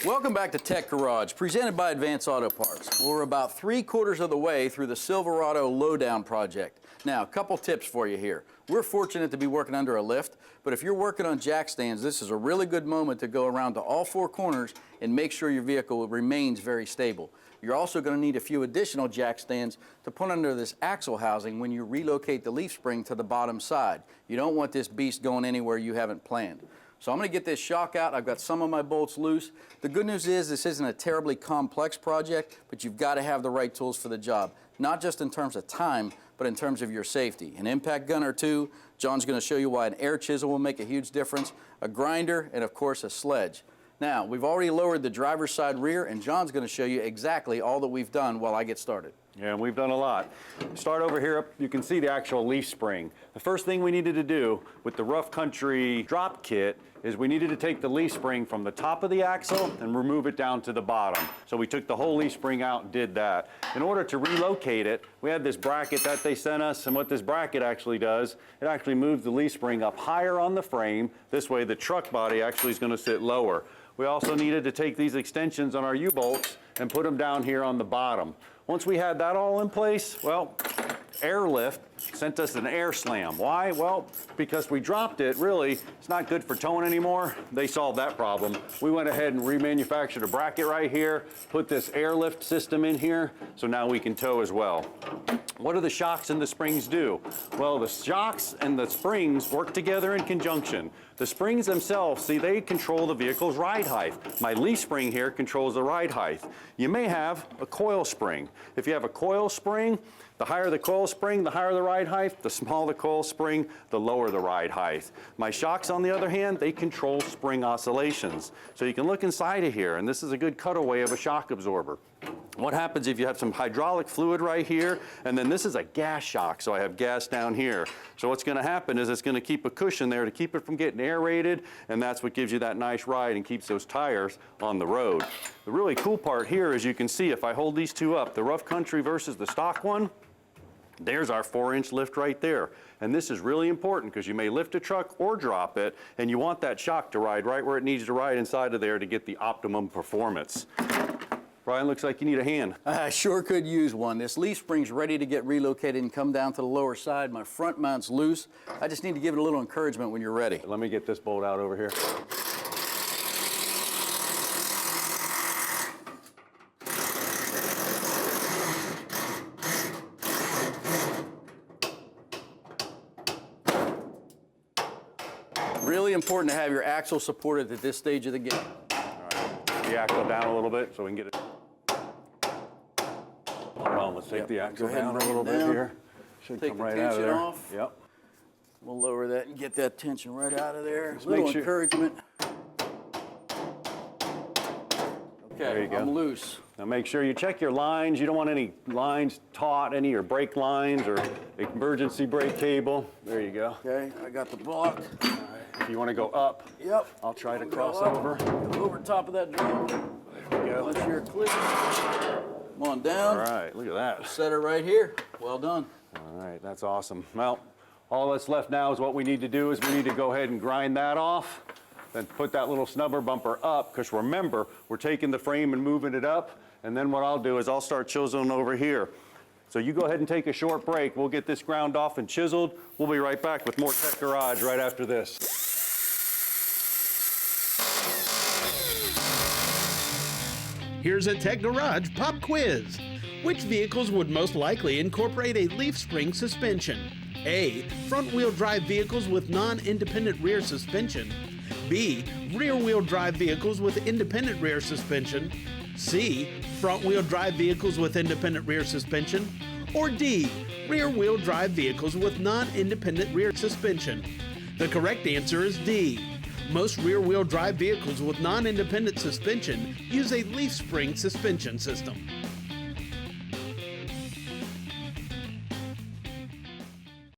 Welcome back to Tech Garage, presented by Advance Auto Parts. We're about 3/4 of the way through the Silverado Lowdown project. Now, a couple tips for you here. We're fortunate to be working under a lift, but if you're working on jack stands, this is a really good moment to go around to all four corners and make sure your vehicle remains very stable. You're also going to need a few additional jack stands to put under this axle housing when you relocate the leaf spring to the bottom side. You don't want this beast going anywhere you haven't planned. So I'm going to get this shock out. I've got some of my bolts loose. The good news is this isn't a terribly complex project, but you've got to have the right tools for the job, not just in terms of time, but in terms of your safety. An impact gun or two, John's going to show you why an air chisel will make a huge difference, a grinder, and of course a sledge. Now, we've already lowered the driver's side rear, and John's going to show you exactly all that we've done while I get started. Yeah, we've done a lot. Start over here, you can see the actual leaf spring. The first thing we needed to do with the rough country drop kit is we needed to take the leaf spring from the top of the axle and remove it down to the bottom. So we took the whole leaf spring out and did that. In order to relocate it, we had this bracket that they sent us, and what this bracket actually does, it actually moves the leaf spring up higher on the frame. This way the truck body actually is going to sit lower. We also needed to take these extensions on our U-bolts and put them down here on the bottom. Once we had that all in place, well, Airlift sent us an air slam. Why? Well, because we dropped it, really, it's not good for towing anymore. They solved that problem. We went ahead and remanufactured a bracket right here, put this airlift system in here, so now we can tow as well. What do the shocks and the springs do? Well, the shocks and the springs work together in conjunction. The springs themselves, see, they control the vehicle's ride height. My leaf spring here controls the ride height. You may have a coil spring. If you have a coil spring, the higher the coil spring, the higher the ride height. The smaller the coil spring, the lower the ride height. My shocks, on the other hand, they control spring oscillations. So you can look inside of here, and this is a good cutaway of a shock absorber. What happens if you have some hydraulic fluid right here, and then this is a gas shock, so I have gas down here. So what's going to happen is it's going to keep a cushion there to keep it from getting aerated, and that's what gives you that nice ride and keeps those tires on the road. The really cool part here is you can see if I hold these two up, the rough country versus the stock one, there's our 4-inch lift right there. And this is really important because you may lift a truck or drop it, and you want that shock to ride right where it needs to ride inside of there to get the optimum performance. Brian, looks like you need a hand. I sure could use one. This leaf spring's ready to get relocated and come down to the lower side. My front mount's loose. I just need to give it a little encouragement when you're ready. Let me get this bolt out over here. Really important to have your axle supported at this stage of the game. All right, put the axle down a little bit so we can get it. Hold on, let's take the axle down a little bit here. Should come right out of there. Off. Yep. We'll lower that and get that tension right out of there. Just little make sure. Encouragement. Okay, There you go. I'm loose. Now make sure you check your lines. You don't want any lines taut, any of your brake lines or emergency brake cable. There you go. Okay, I got the block. All right. If you want to go up, Yep. I'll try to cross over. Over top of that drum. There we go. Once you're clear. Come on down. All right, look at that. Set it right here. Well done. All right, that's awesome. Well, all that's left now is what we need to do is we need to go ahead and grind that off, then put that little snubber bumper up, because remember, we're taking the frame and moving it up, and then what I'll do is I'll start chiseling over here. So you go ahead and take a short break. We'll get this ground off and chiseled. We'll be right back with more Tech Garage right after this. Here's a Tech Garage pop quiz. Which vehicles would most likely incorporate a leaf spring suspension? A. Front-wheel drive vehicles with non-independent rear suspension. B. Rear-wheel drive vehicles with independent rear suspension. C. Front-wheel drive vehicles with independent rear suspension. Or D. Rear-wheel drive vehicles with non-independent rear suspension. The correct answer is D. Most rear-wheel drive vehicles with non-independent suspension use a leaf spring suspension system.